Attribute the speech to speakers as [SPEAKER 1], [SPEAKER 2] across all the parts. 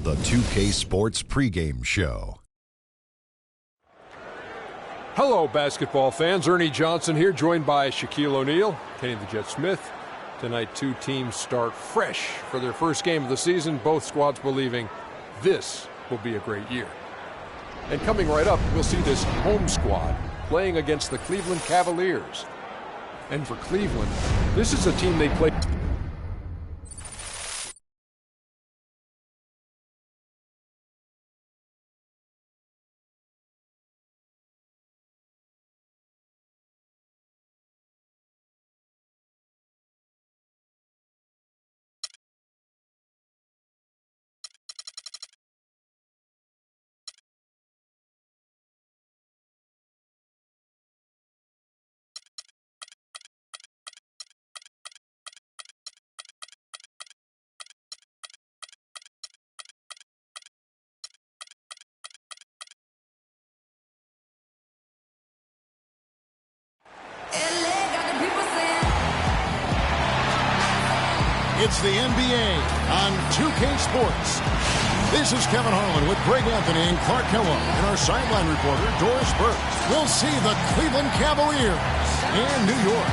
[SPEAKER 1] the 2K Sports pregame show.
[SPEAKER 2] Hello, basketball fans. Ernie Johnson here, joined by Shaquille O'Neal, Kenny the Jet Smith. Tonight, two teams start fresh for their first game of the season, both squads believing this will be a great year. And coming right up, we'll see this home squad playing against the Cleveland Cavaliers. And for Cleveland, this is a team they play.
[SPEAKER 3] It's the NBA on 2K Sports. This is Kevin Harlan with Greg Anthony and Clark Kellogg and our sideline reporter, Doris Burks. We'll see the Cleveland Cavaliers in New York.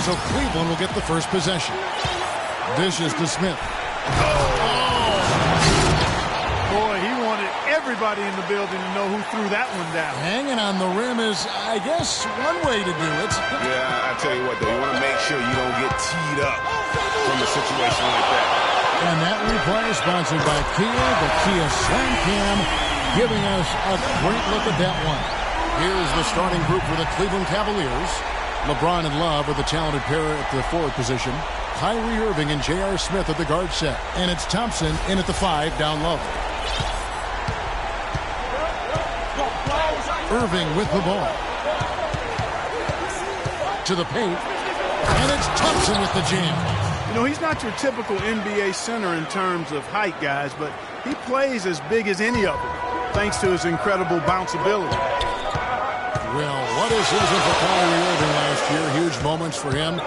[SPEAKER 3] So Cleveland will get the first possession. Dishes to Smith.
[SPEAKER 4] Boy, he wanted everybody in the building to know who threw that one down.
[SPEAKER 3] Hanging on the rim is, I guess, one way to do it.
[SPEAKER 5] Yeah, I tell you what, though, you want to make sure you don't get teed up from a situation like that.
[SPEAKER 3] And that replay is sponsored by Kia, the Kia Slam Cam, giving us a great look at that one. Here's the starting group for the Cleveland Cavaliers. LeBron and Love are the talented pair at the forward position. Kyrie Irving and J.R. Smith at the guard set. And it's Thompson in at the 5 down low. Irving with the ball. To the paint. And it's Thompson with the jam.
[SPEAKER 4] You know, he's not your typical NBA center in terms of height, guys, but he plays as big as any of them, thanks to his incredible bounceability.
[SPEAKER 3] Well, what a season for Kyrie Irving last year. Huge moments for him.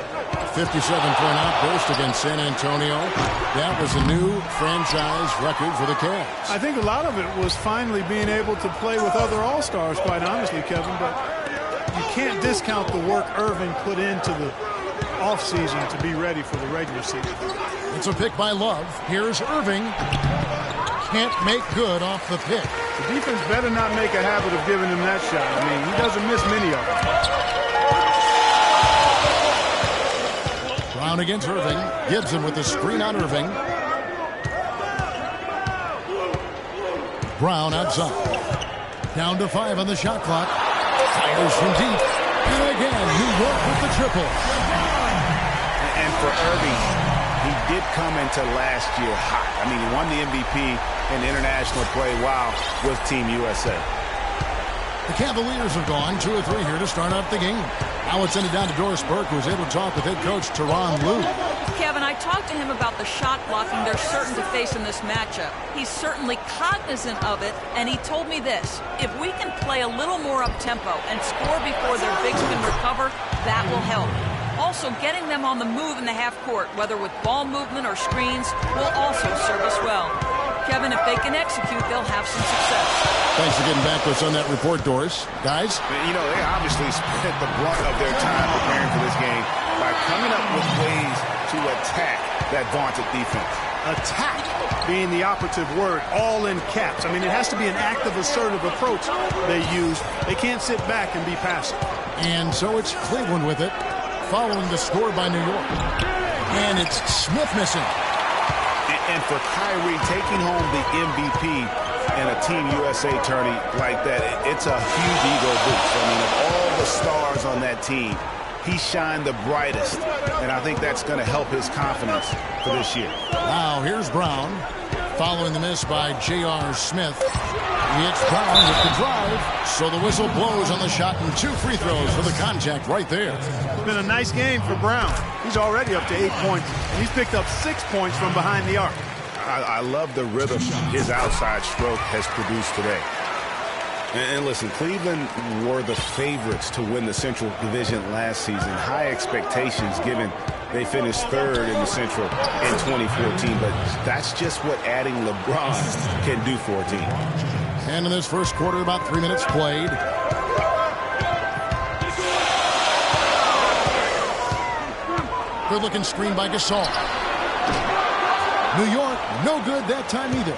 [SPEAKER 3] 57-point outburst against San Antonio. That was a new franchise record for the Cavs.
[SPEAKER 4] I think a lot of it was finally being able to play with other All-Stars, quite honestly, Kevin, but you can't discount the work Irving put into the offseason to be ready for the regular season.
[SPEAKER 3] It's a pick by Love. Here's Irving. Can't make good off the pick.
[SPEAKER 4] The defense better not make a habit of giving him that shot. I mean, he doesn't miss many of them.
[SPEAKER 3] Brown against Irving. Gibson with the screen on Irving. Brown outside. Down to 5 on the shot clock. Fires from deep. And again, New York with the triple.
[SPEAKER 5] And for Irving, he did come into last year hot. I mean, he won the MVP in international play while with Team USA.
[SPEAKER 3] The Cavaliers have gone 2 or 3 here to start off the game. Now let's send it down to Doris Burke, who was able to talk with head coach Teron Lue.
[SPEAKER 6] Kevin, I talked to him about the shot blocking they're certain to face in this matchup. He's certainly cognizant of it, and he told me this: if we can play a little more up-tempo and score before their bigs can recover, that will help. Also, getting them on the move in the half court, whether with ball movement or screens, will also serve us well. Kevin, if they can execute, they'll have some success.
[SPEAKER 3] Thanks for getting back to us on that report, Doris. Guys?
[SPEAKER 5] You know, they obviously spent the brunt of their time preparing for this game by coming up with ways to attack that vaunted defense.
[SPEAKER 4] Attack being the operative word, all in caps. I mean, it has to be an active, assertive approach they use. They can't sit back and be passive.
[SPEAKER 3] And so it's Cleveland with it, following the score by New York. And it's Smith missing.
[SPEAKER 5] And for Kyrie, taking home the MVP in a Team USA tourney like that, it's a huge ego boost. I mean, of all the stars on that team, he shined the brightest, and I think that's going to help his confidence for this year.
[SPEAKER 3] Now, here's Brown, following the miss by J.R. Smith. It's Brown with the drive. So the whistle blows on the shot and 2 free throws for the contact right there.
[SPEAKER 4] It's been a nice game for Brown. He's already up to 8 points. And he's picked up 6 points from behind the arc.
[SPEAKER 5] I love the rhythm his outside stroke has produced today. And listen, Cleveland were the favorites to win the Central Division last season. High expectations given they finished 3rd in the Central in 2014. But that's just what adding LeBron can do for a team.
[SPEAKER 3] And in this first quarter, about 3 minutes played. Good-looking screen by Gasol. New York, no good that time either.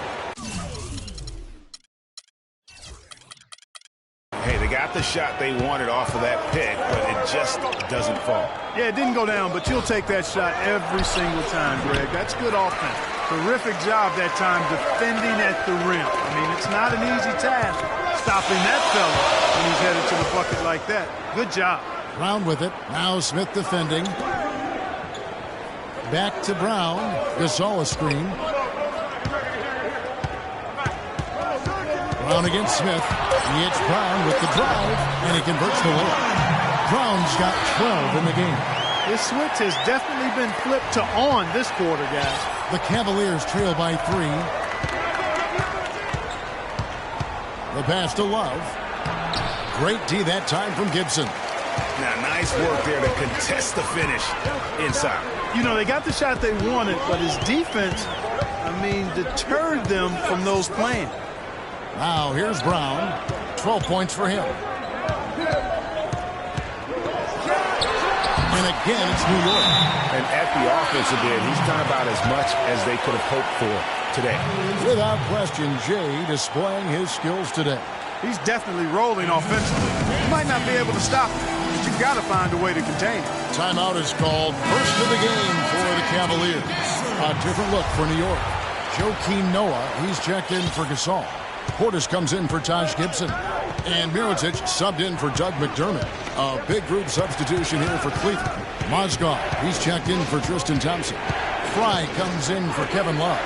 [SPEAKER 5] Hey, they got the shot they wanted off of that pick, but it just doesn't fall.
[SPEAKER 4] Yeah, it didn't go down, but you'll take that shot every single time, Greg. That's good offense. Terrific job that time defending at the rim. I mean, it's not an easy task stopping that fella when he's headed to the bucket like that. Good job.
[SPEAKER 3] Brown with it. Now Smith defending. Back to Brown. Gasol a screen. Brown against Smith. It's Brown with the drive, and he converts the layup. Brown's got 12 in the game.
[SPEAKER 4] This switch has definitely been flipped to on this quarter, guys.
[SPEAKER 3] The Cavaliers trail by 3. The pass to Love. Great D that time from Gibson.
[SPEAKER 5] Now, nice work there to contest the finish inside.
[SPEAKER 4] You know, they got the shot they wanted, but his defense, deterred them from those playing.
[SPEAKER 3] Now, here's Brown. 12 points for him. And again, it's New York.
[SPEAKER 5] And at the offensive end, he's done about as much as they could have hoped for today.
[SPEAKER 3] Without question, Jay displaying his skills today.
[SPEAKER 4] He's definitely rolling offensively. You might not be able to stop him, but you've got to find a way to contain him.
[SPEAKER 3] Timeout is called. First of the game for the Cavaliers. A different look for New York. Joakim Noah, he's checked in for Gasol. Portis comes in for Taj Gibson. And Mirotic subbed in for Doug McDermott. A big group substitution here for Cleveland. Mozgov, he's checked in for Tristan Thompson. Fry comes in for Kevin Love.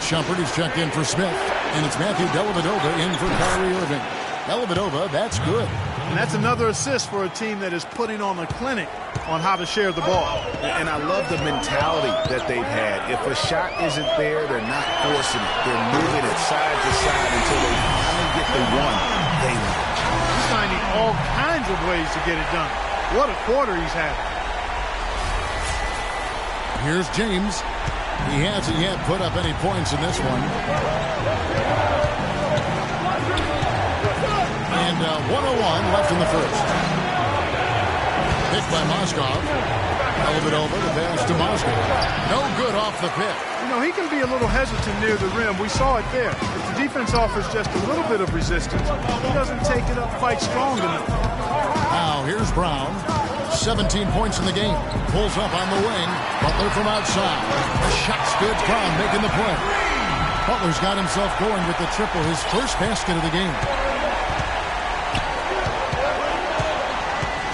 [SPEAKER 3] Shumpert is checked in for Smith. And it's Matthew Dellavedova in for Kyrie Irving. Dellavedova, that's good.
[SPEAKER 4] And that's another assist for a team that is putting on a clinic on how to share the ball.
[SPEAKER 5] And I love the mentality that they've had. If a shot isn't there, they're not forcing it. They're moving it side to side until they finally get the one they want.
[SPEAKER 4] He's finding all kinds of ways to get it done. What a quarter he's had.
[SPEAKER 3] Here's James. He hasn't yet put up any points in this one. And 1:01 left in the first. Picked by Mozgov. Dellavedova, the pass to Mozgov. No good off the pick.
[SPEAKER 4] You know, he can be a little hesitant near the rim. We saw it there. If the defense offers just a little bit of resistance, he doesn't take it up quite strong enough.
[SPEAKER 3] Now here's Brown. 17 points in the game. Pulls up on the wing. Butler from outside. The shot's good. Brown making the play. Butler's got himself going with the triple. His first basket of the game.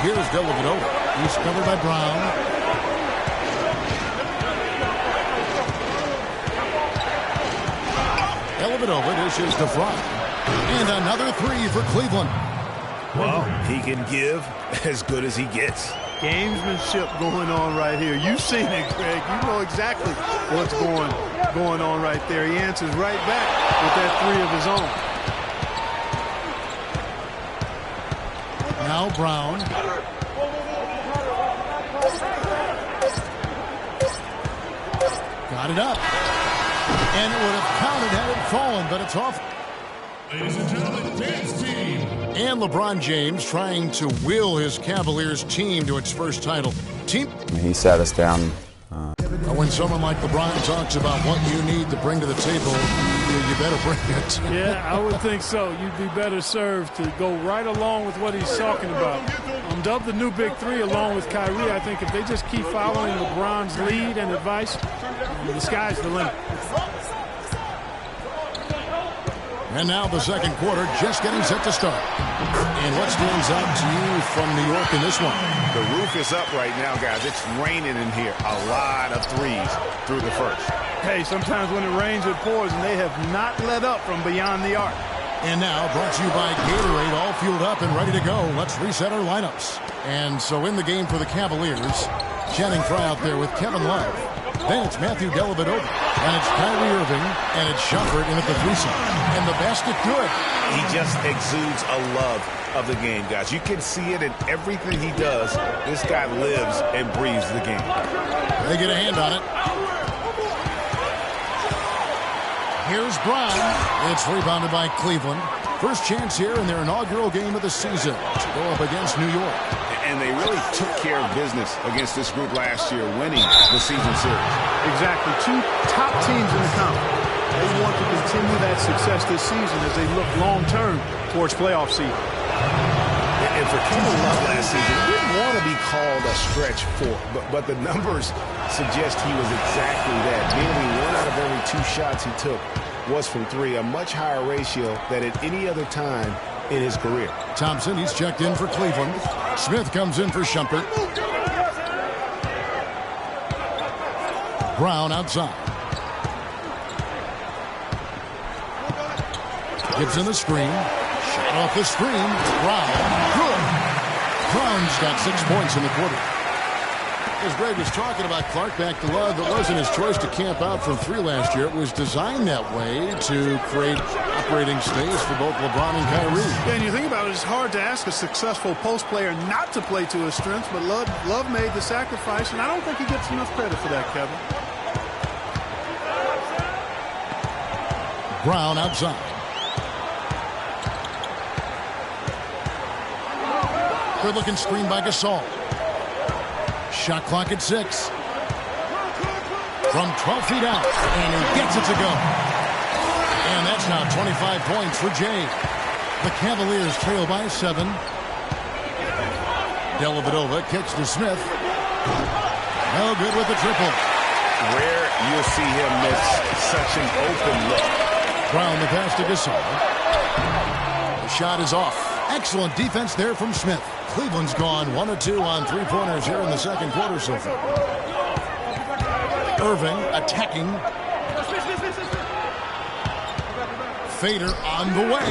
[SPEAKER 3] Here's Dellavedova. He's covered by Brown. Dellavedova dishes to Fry. And another 3 for Cleveland.
[SPEAKER 5] Well, he can give as good as he gets.
[SPEAKER 4] Gamesmanship going on right here. You've seen it, Greg. You know exactly what's going on right there. He answers right back with that 3 of his own.
[SPEAKER 3] Now Brown. Got it up. And it would have counted had it fallen, but it's off.
[SPEAKER 7] Ladies and gentlemen, dance team.
[SPEAKER 3] And LeBron James trying to will his Cavaliers team to its first title.
[SPEAKER 8] He sat us down.
[SPEAKER 3] When someone like LeBron talks about what you need to bring to the table, you better bring it.
[SPEAKER 9] Yeah, I would think so. You'd be better served to go right along with what he's talking about. Dubbed the new Big Three along with Kyrie. I think if they just keep following LeBron's lead and advice, the sky's the limit.
[SPEAKER 3] And now the second quarter just getting set to start. And what stands out to you from New York in this one?
[SPEAKER 5] The roof is up right now, guys. It's raining in here. A lot of threes through the first.
[SPEAKER 4] Hey, sometimes when it rains, it pours, and they have not let up from beyond the arc.
[SPEAKER 3] And now, brought to you by Gatorade, all fueled up and ready to go. Let's reset our lineups. And so in the game for the Cavaliers, Channing Frye out there with Kevin Love. Then it's Matthew Dellavedova. And it's Kyrie Irving. And it's Shumpert in at the 3 side. And the basket good.
[SPEAKER 5] He just exudes a love of the game, guys. You can see it in everything he does. This guy lives and breathes the game.
[SPEAKER 3] They get a hand on it. Here's Brown. It's rebounded by Cleveland. First chance here in their inaugural game of the season to go up against New York.
[SPEAKER 5] And they really took care of business against this group last year, winning the season series.
[SPEAKER 4] Exactly. 2 top teams in the conference. They want to continue that success this season as they look long-term towards playoff seeding.
[SPEAKER 5] And for Kevin Love last season, he didn't want to be called a stretch 4, but the numbers suggest he was exactly that. Nearly 1 out of every 2 shots he took was from 3, a much higher ratio than at any other time in his career.
[SPEAKER 3] Thompson, he's checked in for Cleveland. Smith comes in for Shumpert. Brown outside. Gibson the screen. Shot off the screen. Brown. Good. Brown's got 6 points in the quarter. As Greg was talking about Clark, back to Love, it wasn't his choice to camp out from 3 last year. It was designed that way to create operating space for both LeBron and Kyrie.
[SPEAKER 4] Yeah, and you think about it, it's hard to ask a successful post player not to play to his strengths, but Love made the sacrifice, and I don't think he gets enough credit for that, Kevin.
[SPEAKER 3] Brown outside. Good-looking screen by Gasol. Shot clock at 6. From 12 feet out, and he gets it to go. And that's now 25 points for Jay. The Cavaliers trail by 7. Dellavedova kicks to Smith. No good with the triple.
[SPEAKER 5] Rare you'll see him miss such an open look.
[SPEAKER 3] Brown the pass to Gasol. The shot is off. Excellent defense there from Smith. Cleveland's gone 1 of 2 on 3-pointers here in the second quarter so far. Irving attacking. Fader on the way.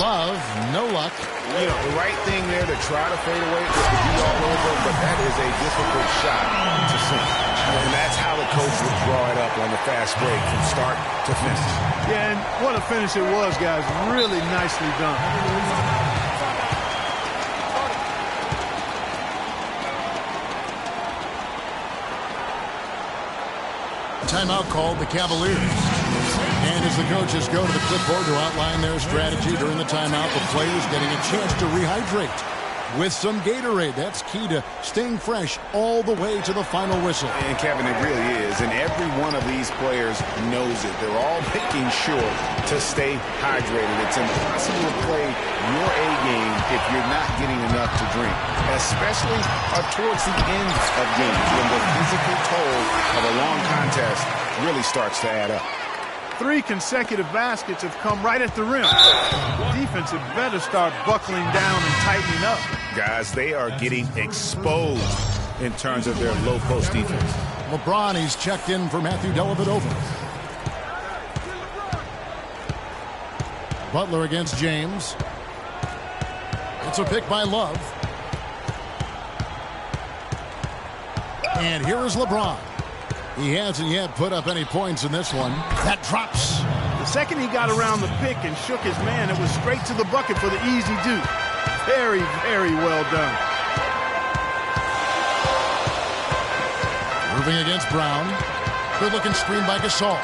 [SPEAKER 3] Love, no luck.
[SPEAKER 5] You know, the right thing there to try to fade away is to be all over, but that is a difficult shot to sink. And that's how the coach would draw it up on the fast break from start to finish.
[SPEAKER 4] Yeah, and what a finish it was, guys. Really nicely done.
[SPEAKER 3] Timeout called the Cavaliers. And as the coaches go to the clipboard to outline their strategy during the timeout, the players getting a chance to rehydrate with some Gatorade. That's key to staying fresh all the way to the final whistle.
[SPEAKER 5] And Kevin, it really is. And every one of these players knows it. They're all making sure to stay hydrated. It's impossible to play your A game if you're not getting enough to drink, especially towards the end of games when the physical toll of a long contest really starts to add up.
[SPEAKER 4] 3 consecutive baskets have come right at the rim. The defense had better start buckling down and tightening up.
[SPEAKER 5] Guys, they are getting exposed in terms of their low post defense.
[SPEAKER 3] LeBron, he's checked in for Matthew Dellavedova. Butler against James. It's a pick by Love. And here is LeBron. He hasn't yet put up any points in this one. That drops.
[SPEAKER 4] The second he got around the pick and shook his man, it was straight to the bucket for the easy deuce. Very, very well done.
[SPEAKER 3] Irving against Brown. Good looking screen by Gasol.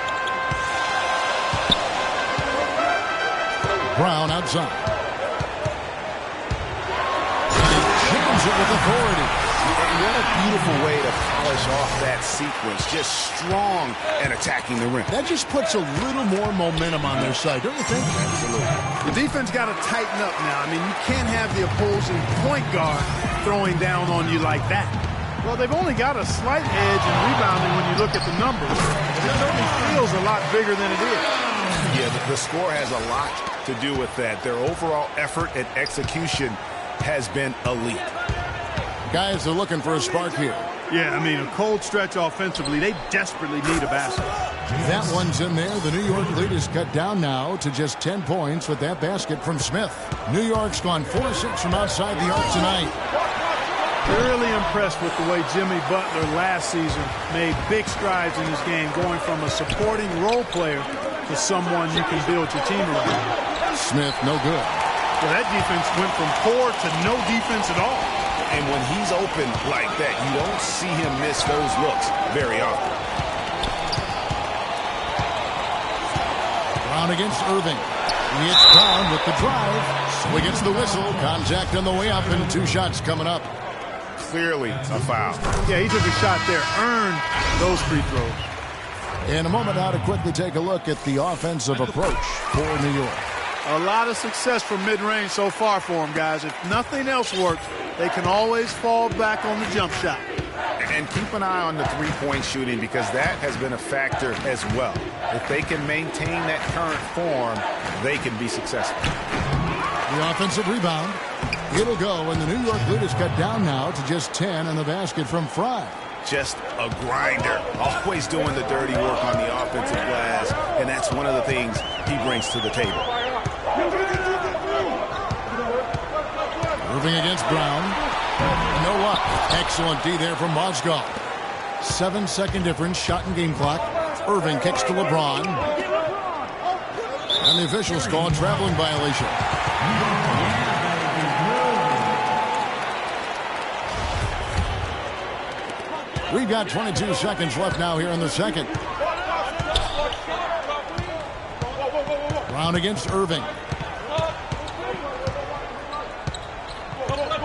[SPEAKER 3] Brown outside. And he chippens it with authority.
[SPEAKER 5] And what a beautiful way to polish off that sequence. Just strong and attacking the rim.
[SPEAKER 3] That just puts a little more momentum on their side, don't you think?
[SPEAKER 5] Absolutely.
[SPEAKER 4] The defense got to tighten up now. I mean, you can't have the opposing point guard throwing down on you like that. Well, they've only got a slight edge in rebounding when you look at the numbers. It certainly feels a lot bigger than it is.
[SPEAKER 5] Yeah, the score has a lot to do with that. Their overall effort and execution has been elite.
[SPEAKER 3] Guys are looking for a spark here.
[SPEAKER 4] Yeah, I mean, a cold stretch offensively, they desperately need a basket.
[SPEAKER 3] That one's in there. The New York lead is cut down now to just 10 points with that basket from Smith. New York's gone 4-6 from outside the arc tonight.
[SPEAKER 4] Really impressed with the way Jimmy Butler last season made big strides in his game, going from a supporting role player to someone you can build your team around.
[SPEAKER 3] Smith, no good.
[SPEAKER 4] Well, that defense went from poor to no defense at all.
[SPEAKER 5] And when he's open like that, you don't see him miss those looks very often.
[SPEAKER 3] Brown against Irving. It's Brown with the drive. So he gets the whistle. Contact on the way up and 2 shots coming up.
[SPEAKER 5] Clearly a foul.
[SPEAKER 4] Yeah, he took a shot there, earned those free throws.
[SPEAKER 3] In a moment now to quickly take a look at the offensive approach for New York.
[SPEAKER 4] A lot of success from mid-range so far for them, guys. If nothing else works, they can always fall back on the jump shot.
[SPEAKER 5] And keep an eye on the three-point shooting because that has been a factor as well. If they can maintain that current form, they can be successful.
[SPEAKER 3] The offensive rebound. It'll go, and the New York lead is cut down now to just 10 and the basket from Fry.
[SPEAKER 5] Just a grinder, always doing the dirty work on the offensive glass, and that's one of the things he brings to the table.
[SPEAKER 3] Moving against Brown. No luck. Excellent D there from Mozgov. 7-second difference, shot and game clock. Irving kicks to LeBron. And the officials call a traveling violation. We've got 22 seconds left now here in the second. Brown against Irving.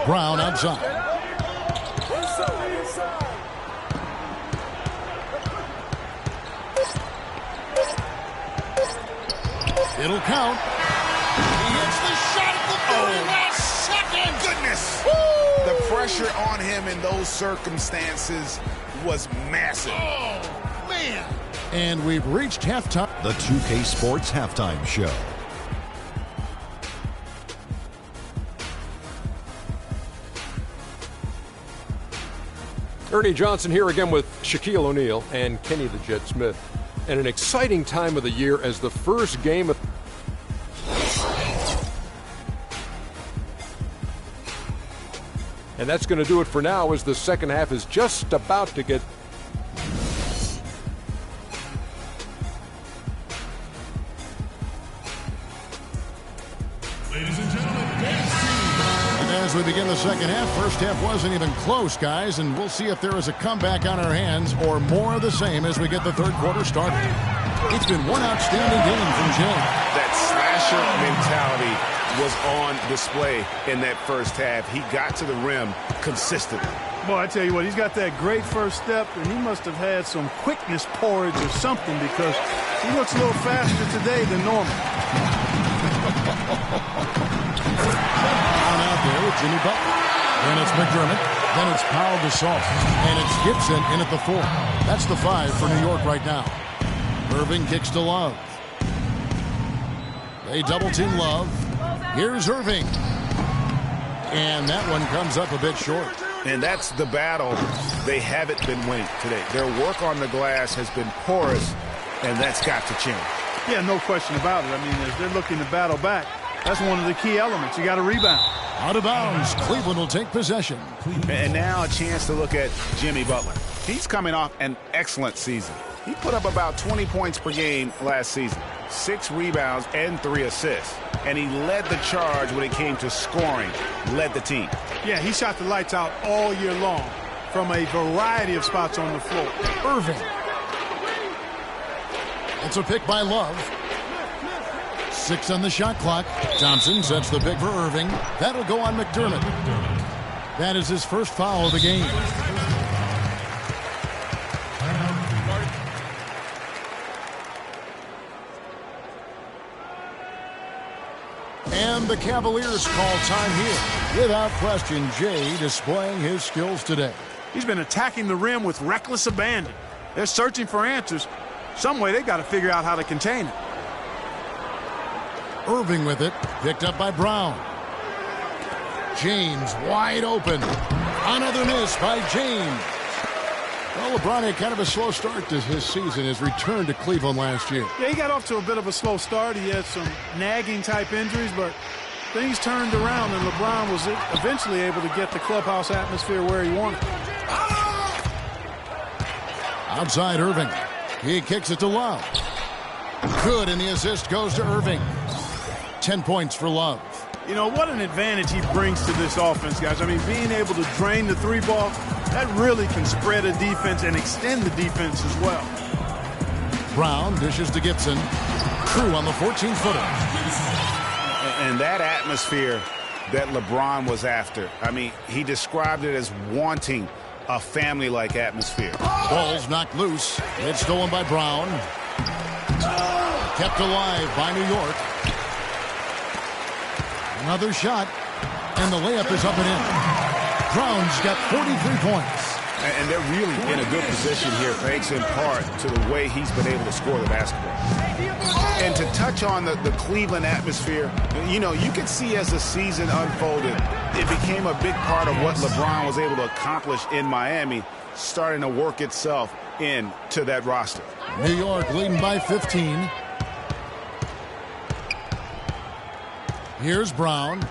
[SPEAKER 3] Brown outside. It'll count. He hits the shot at the very last second.
[SPEAKER 5] Goodness.
[SPEAKER 3] Woo!
[SPEAKER 5] The pressure on him in those circumstances was massive.
[SPEAKER 3] Oh, man. And we've reached halftime.
[SPEAKER 1] The 2K Sports Halftime Show.
[SPEAKER 2] Ernie Johnson here again with Shaquille O'Neal and Kenny the Jet Smith. And an exciting time of the year as the first game of... And that's going to do it for now as the second half is just about to get...
[SPEAKER 7] Ladies and gentlemen,
[SPEAKER 3] And as we begin the second half, first half wasn't even close, guys, and we'll see if there is a comeback on our hands or more of the same as we get the third quarter started. It's been one outstanding game from Jay.
[SPEAKER 5] That slasher mentality was on display in that first half. He got to the rim consistently.
[SPEAKER 4] Boy, I tell you what, he's got that great first step, and he must have had some quickness porridge or something because he looks a little faster today than normal.
[SPEAKER 3] Down out there with Jimmy Butler. Then it's McDermott. Then it's Powell Gasol. And it's Gibson in at the 4. That's the 5 for New York right now. Irving kicks to Love. They double team Love. Here's Irving. And that one comes up a bit short.
[SPEAKER 5] And that's the battle they haven't been winning today. Their work on the glass has been porous, and that's got to change.
[SPEAKER 4] Yeah, no question about it. I mean, as they're looking to battle back, that's one of the key elements. You got to rebound.
[SPEAKER 3] Out of bounds. Cleveland will take possession.
[SPEAKER 5] And now a chance to look at Jimmy Butler. He's coming off an excellent season. He put up about 20 points per game last season, 6 rebounds and 3 assists. And he led the charge when it came to scoring, led the team.
[SPEAKER 4] Yeah, he shot the lights out all year long from a variety of spots on the floor.
[SPEAKER 3] Irving. It's a pick by Love. 6 on the shot clock. Thompson sets the pick for Irving. That'll go on McDermott. That is his first foul of the game. And the Cavaliers call time here. Without question, Jay displaying his skills today.
[SPEAKER 4] He's been attacking the rim with reckless abandon. They're searching for answers. Some way they've got to figure out how to contain it.
[SPEAKER 3] Irving with it, picked up by Brown. James wide open. Another miss by James. Well, LeBron had kind of a slow start to his season, his return to Cleveland last year.
[SPEAKER 4] Yeah, he got off to a bit of a slow start. He had some nagging-type injuries, but things turned around, and LeBron was eventually able to get the clubhouse atmosphere where he wanted.
[SPEAKER 3] Outside Irving. He kicks it to Love. Good, and the assist goes to Irving. 10 points for Love.
[SPEAKER 4] You know, what an advantage he brings to this offense, guys. I mean, being able to drain the three ball, that really can spread a defense and extend the defense as well.
[SPEAKER 3] Brown dishes to Gibson. True on the 14-footer.
[SPEAKER 5] And that atmosphere that LeBron was after, I mean, he described it as wanting a family-like atmosphere.
[SPEAKER 3] Ball's knocked loose. It's stolen by Brown. Kept alive by New York. Another shot, and the layup is up and in. Brown's got 43 points.
[SPEAKER 5] And they're really in a good position here, thanks in part to the way he's been able to score the basketball. And to touch on the Cleveland atmosphere, you know, you can see as the season unfolded, it became a big part of what LeBron was able to accomplish in Miami, starting to work itself into that roster.
[SPEAKER 3] New York leading by 15. Here's Brown.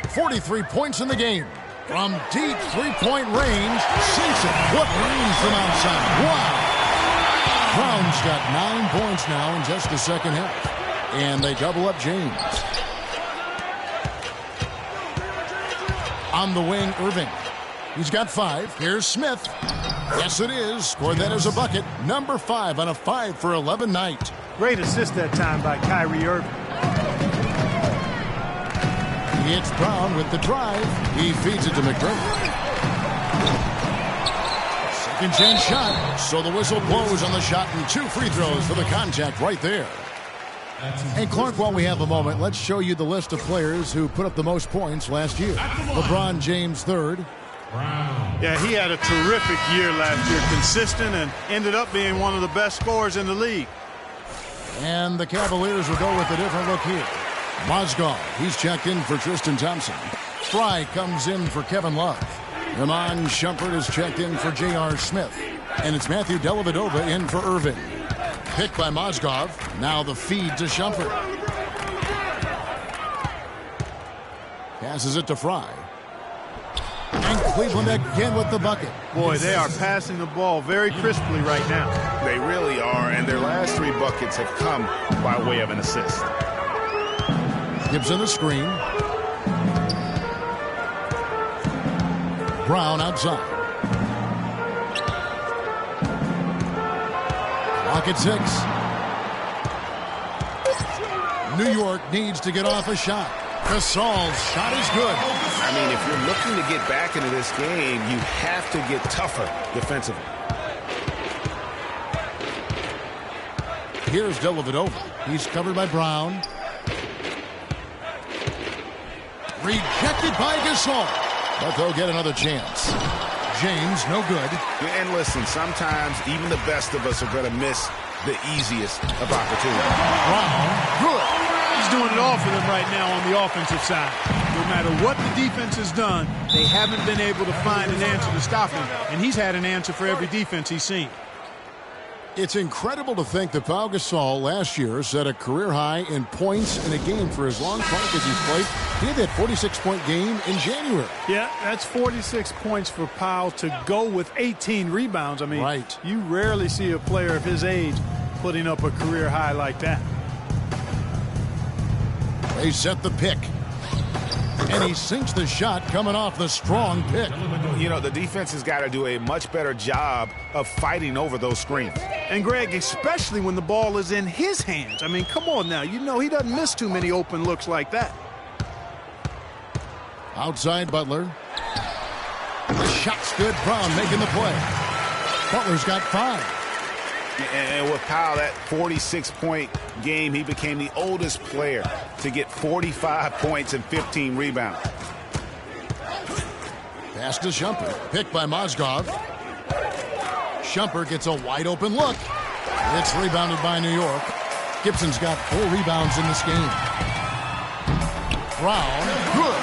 [SPEAKER 3] 43 points in the game. From deep three-point range, sinks it. What range from outside. Wow. Brown's got 9 points now in just the second half. And they double up James. On the wing, Irving. He's got 5. Here's Smith. Yes, it is. Scored that as a bucket. Number 5 on a 5-for-11 night.
[SPEAKER 4] Great assist that time by Kyrie Irving.
[SPEAKER 3] It's Brown with the drive. He feeds it to McDermott. Second chance shot. So the whistle blows on the shot and 2 free throws for the contact right there. And Clark, while we have a moment, let's show you the list of players who put up the most points last year. LeBron James third.
[SPEAKER 4] Yeah, he had a terrific year last year. Consistent and ended up being one of the best scorers in the league.
[SPEAKER 3] And the Cavaliers will go with a different look here. Mozgov, he's checked in for Tristan Thompson. Fry comes in for Kevin Love. Iman Shumpert is checked in for J.R. Smith. And it's Matthew Dellavedova in for Irving. Picked by Mozgov. Now the feed to Shumpert. Passes it to Fry. And Cleveland again with the bucket.
[SPEAKER 4] Boy, they are passing the ball very crisply right now.
[SPEAKER 5] They really are, and their last 3 buckets have come by way of an assist.
[SPEAKER 3] Gibson the screen. Brown outside. Clock at 6. New York needs to get off a shot. Gasol's shot is good.
[SPEAKER 5] I mean, if you're looking to get back into this game, you have to get tougher defensively.
[SPEAKER 3] Here's Dellavedova. He's covered by Brown. Rejected by Gasol. But they'll get another chance. James, no good.
[SPEAKER 5] And listen, sometimes even the best of us are going to miss the easiest of opportunities.
[SPEAKER 3] Brown, good.
[SPEAKER 4] He's doing it all for them right now on the offensive side. No matter what the defense has done, they haven't been able to find an answer to stop him. And he's had an answer for every defense he's seen.
[SPEAKER 3] It's incredible to think that Pau Gasol last year set a career high in points in a game for as long as he's played. He had that 46-point game in January.
[SPEAKER 4] Yeah, that's 46 points for Pau to go with 18 rebounds. I mean,
[SPEAKER 3] right.
[SPEAKER 4] You rarely see a player of his age putting up a career high like that.
[SPEAKER 3] They set the pick. And he sinks the shot coming off the strong pick.
[SPEAKER 5] You know, the defense has got to do a much better job of fighting over those screens.
[SPEAKER 4] And, Greg, especially when the ball is in his hands. I mean, come on now. You know he doesn't miss too many open looks like that.
[SPEAKER 3] Outside Butler. The shot's good. Brown making the play. Butler's got 5.
[SPEAKER 5] And with Powell, that 46-point game, he became the oldest player to get 45 points and 15 rebounds.
[SPEAKER 3] Pass to Shumpert. Picked by Mozgov. Shumpert gets a wide-open look. It's rebounded by New York. Gibson's got 4 rebounds in this game. Brown, good.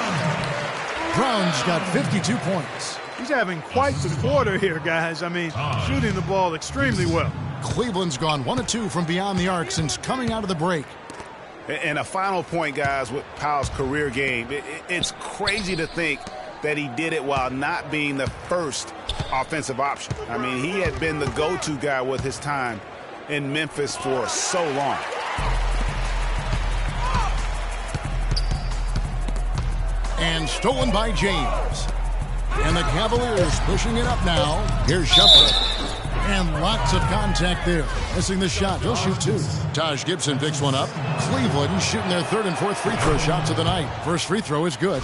[SPEAKER 3] Brown's got 52 points.
[SPEAKER 4] He's having quite the quarter here, guys. I mean, shooting the ball extremely well.
[SPEAKER 3] Cleveland's gone 1 of 2 from beyond the arc since coming out of the break.
[SPEAKER 5] And a final point, guys, with Powell's career game. It's crazy to think that he did it while not being the first offensive option. I mean, he had been the go-to guy with his time in Memphis for so long.
[SPEAKER 3] And stolen by James. And the Cavaliers pushing it up now. Here's Shumpert. And lots of contact there. Missing the shot. He'll shoot 2. Taj Gibson picks one up. Cleveland shooting their 3rd and 4th free throw shots of the night. First free throw is good.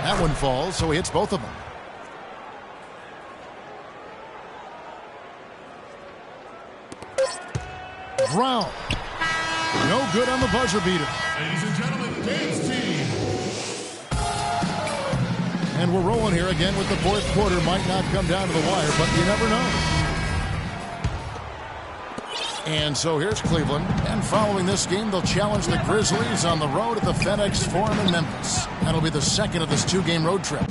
[SPEAKER 3] That one falls, so he hits both of them. Brown. No good on the buzzer beater.
[SPEAKER 7] Ladies and gentlemen, Dave's team.
[SPEAKER 3] And we're rolling here again with the 4th quarter. Might not come down to the wire, but you never know. And so here's Cleveland. And following this game, they'll challenge the Grizzlies on the road at the FedEx Forum in Memphis. That'll be the second of this 2-game road trip.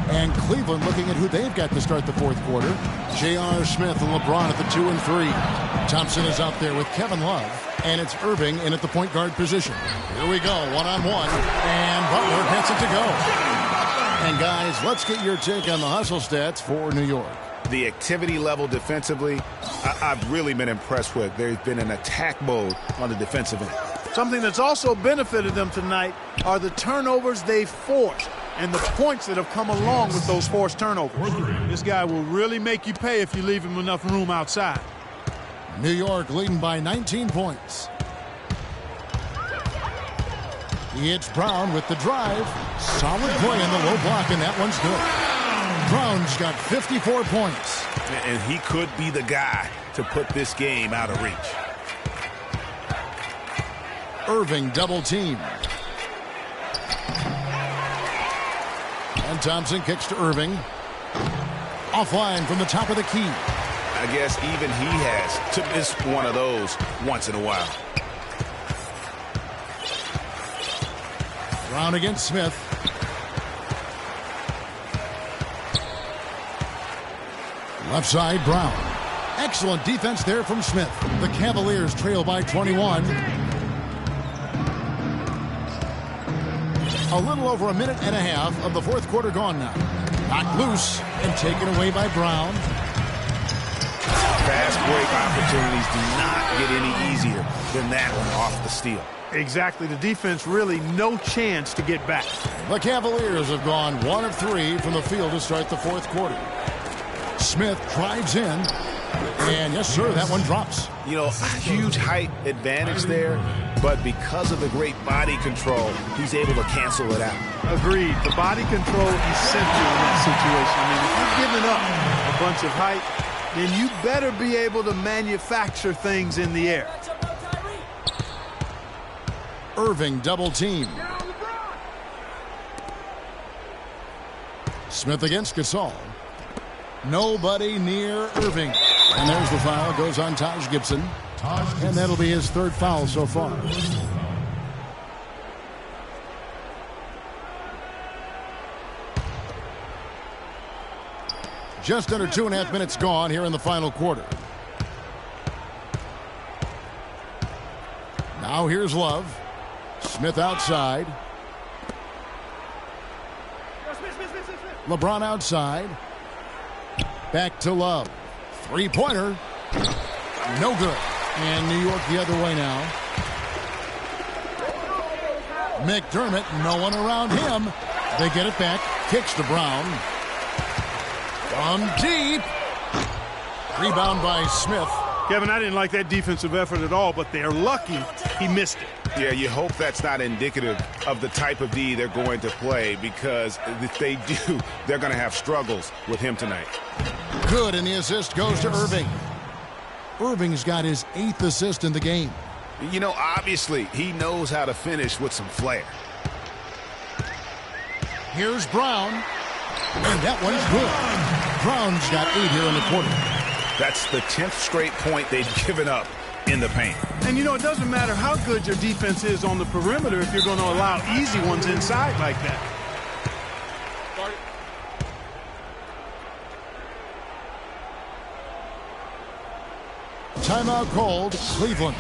[SPEAKER 3] And Cleveland looking at who they've got to start the 4th quarter. J.R. Smith and LeBron at the 2 and 3. Thompson is out there with Kevin Love. And it's Irving in at the point guard position. Here we go, one-on-one. And Butler gets it to go. And guys, let's get your take on the hustle stats for New York.
[SPEAKER 5] The activity level defensively, I've really been impressed with. There's been an attack mode on the defensive end.
[SPEAKER 4] Something that's also benefited them tonight are the turnovers they've forced and the points that have come along with those forced turnovers. This guy will really make you pay if you leave him enough room outside.
[SPEAKER 3] New York leading by 19 points. It's Brown with the drive. Solid play in the low block, and that one's good. Brown's got 54 points.
[SPEAKER 5] And he could be the guy to put this game out of reach.
[SPEAKER 3] Irving double team. And Thompson kicks to Irving. Offline from the top of the key.
[SPEAKER 5] I guess even he has to miss one of those once in a while.
[SPEAKER 3] Brown against Smith. Left side, Brown. Excellent defense there from Smith. The Cavaliers trail by 21. A little over a minute and a half of the 4th quarter gone now. Knocked loose and taken away by Brown.
[SPEAKER 5] Fast break opportunities do not get any easier than that one off the steal.
[SPEAKER 4] Exactly. The defense really no chance to get back.
[SPEAKER 3] The Cavaliers have gone 1 of 3 from the field to start the 4th quarter. Smith drives in. And yes, sir, that one drops.
[SPEAKER 5] You know, huge height advantage there, but because of the great body control, he's able to cancel it out.
[SPEAKER 4] Agreed. The body control is essential in that situation. I mean, if you're giving up a bunch of height, then you better be able to manufacture things in the air.
[SPEAKER 3] Irving double team. Smith against Gasol. Nobody near Irving. And there's the foul. Goes on Taj Gibson. And that'll be his 3rd foul so far. Just under 2.5 minutes gone here in the final quarter. Now here's Love. Smith outside. LeBron outside. Back to Love. 3-pointer. No good. And New York the other way now. McDermott, no one around him. They get it back. Kicks to Brown. From deep. Rebound by Smith.
[SPEAKER 4] Kevin, I didn't like that defensive effort at all, but they're lucky he missed it.
[SPEAKER 5] Yeah, you hope that's not indicative of the type of D they're going to play, because if they do, they're going to have struggles with him tonight.
[SPEAKER 3] Good, and the assist goes to Irving. Irving's got his 8th assist in the game.
[SPEAKER 5] You know, obviously, he knows how to finish with some flair.
[SPEAKER 3] Here's Brown. And that one's good. Brown's got 8 here in the quarter.
[SPEAKER 5] That's the 10th straight point they've given up in the paint.
[SPEAKER 4] And, you know, it doesn't matter how good your defense is on the perimeter if you're going to allow easy ones inside like that.
[SPEAKER 3] Timeout called, Cleveland.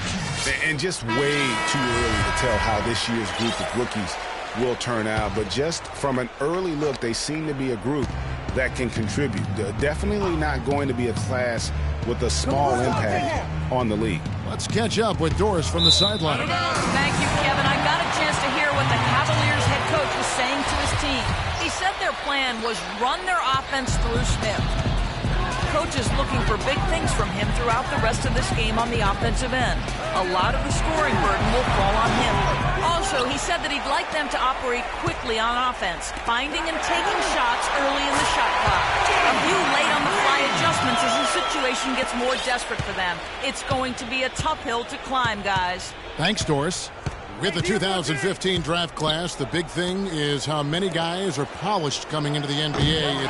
[SPEAKER 5] And just way too early to tell how this year's group of rookies will turn out. But just from an early look, they seem to be a group that can contribute. Definitely not going to be a class with a small impact on the league.
[SPEAKER 3] Let's catch up with Doris from the sideline.
[SPEAKER 6] Thank you, Kevin. I got a chance to hear what the Cavaliers head coach was saying to his team. He said their plan was run their offense through Smith. Coach is looking for big things from him throughout the rest of this game on the offensive end. A lot of the scoring burden will fall on him. Also, he said that he'd like them to operate quickly on offense, finding and taking shots early in the shot clock. A few late-on-the-fly adjustments as the situation gets more desperate for them. It's going to be a tough hill to climb, guys.
[SPEAKER 3] Thanks, Doris. With the 2015 draft class, the big thing is how many guys are polished coming into the NBA.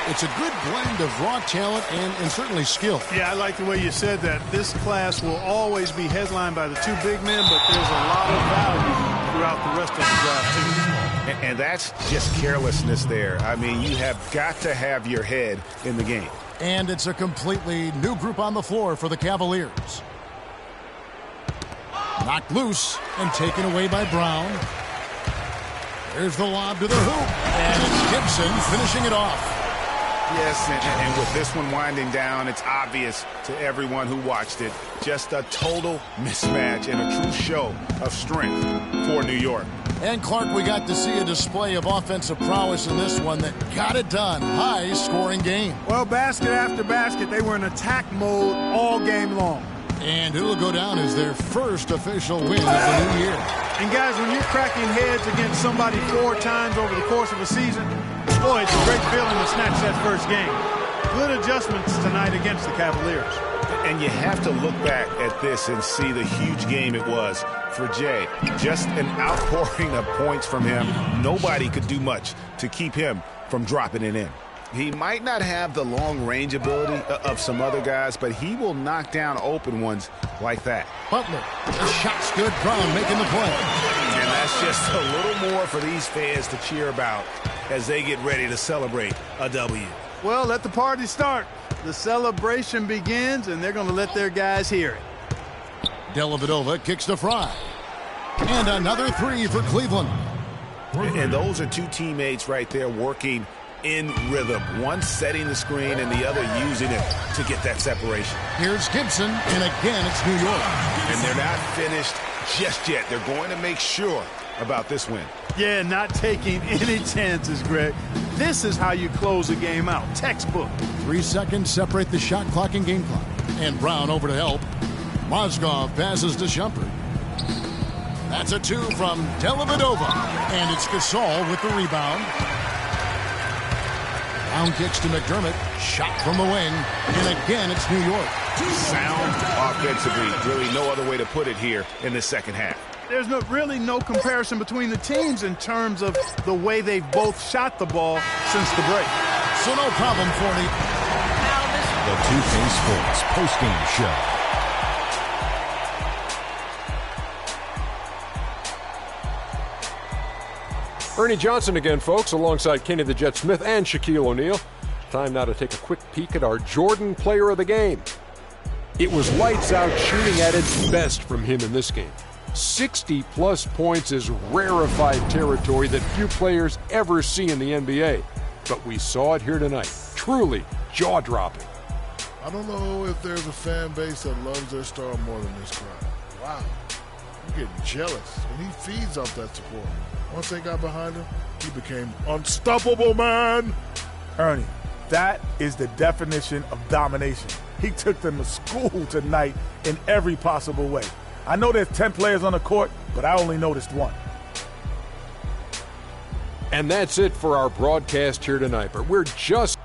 [SPEAKER 3] It's a good blend of raw talent and certainly skill.
[SPEAKER 4] Yeah, I like the way you said that. This class will always be headlined by the 2 big men, but there's a lot of value throughout the rest of the draft, too.
[SPEAKER 5] And that's just carelessness there. I mean, you have got to have your head in the game.
[SPEAKER 3] And it's a completely new group on the floor for the Cavaliers. Knocked loose and taken away by Brown. There's the lob to the hoop. And it's Gibson finishing it off.
[SPEAKER 5] Yes, and with this one winding down, it's obvious to everyone who watched it. Just a total mismatch and a true show of strength for New York.
[SPEAKER 3] And, Clark, we got to see a display of offensive prowess in this one that got it done. High-scoring game.
[SPEAKER 4] Well, basket after basket, they were in attack mode all game long.
[SPEAKER 3] And it'll go down as their first official win of the new year.
[SPEAKER 4] And, guys, when you're cracking heads against somebody 4 times over the course of a season, boy, it's a great feeling to snatch that first game. Good adjustments tonight against the Cavaliers.
[SPEAKER 5] And you have to look back at this and see the huge game it was for Jay. Just an outpouring of points from him. Nobody could do much to keep him from dropping it in. He might not have the long-range ability of some other guys, but he will knock down open ones like that.
[SPEAKER 3] Butler, the shot's good. Brown making the play.
[SPEAKER 5] And that's just a little more for these fans to cheer about as they get ready to celebrate a W.
[SPEAKER 4] Well, let the party start. The celebration begins, and they're going to let their guys hear it.
[SPEAKER 3] Dellavedova kicks to Fry. And another 3 for Cleveland.
[SPEAKER 5] And those are 2 teammates right there working in rhythm. One setting the screen and the other using it to get that separation.
[SPEAKER 3] Here's Gibson, and again it's New York.
[SPEAKER 5] And they're not finished just yet. They're going to make sure about this win.
[SPEAKER 4] Yeah, not taking any chances, Greg. This is how you close a game out. Textbook.
[SPEAKER 3] 3 seconds separate the shot clock and game clock. And Brown over to help. Mozgov passes to Shumpert. That's a 2 from Dellavedova. And it's Gasol with the rebound. Brown kicks to McDermott. Shot from the wing. And again, it's New York.
[SPEAKER 5] Sound offensively. Really no other way to put it here in the second half.
[SPEAKER 4] There's really no comparison between the teams in terms of the way they've both shot the ball since the break.
[SPEAKER 3] So no problem for the...
[SPEAKER 1] The 2K Sports postgame show.
[SPEAKER 2] Ernie Johnson again, folks, alongside Kenny the Jet Smith and Shaquille O'Neal. Time now to take a quick peek at our Jordan player of the game. It was lights out shooting at its best from him in this game. 60-plus points is rarefied territory that few players ever see in the NBA. But we saw it here tonight. Truly jaw-dropping.
[SPEAKER 7] I don't know if there's a fan base that loves their star more than this crowd. Wow. I'm getting jealous, and he feeds off that support. Once they got behind him, he became unstoppable, man.
[SPEAKER 10] Ernie, that is the definition of domination. He took them to school tonight in every possible way. I know there's 10 players on the court, but I only noticed 1.
[SPEAKER 2] And that's it for our broadcast here tonight. But we're just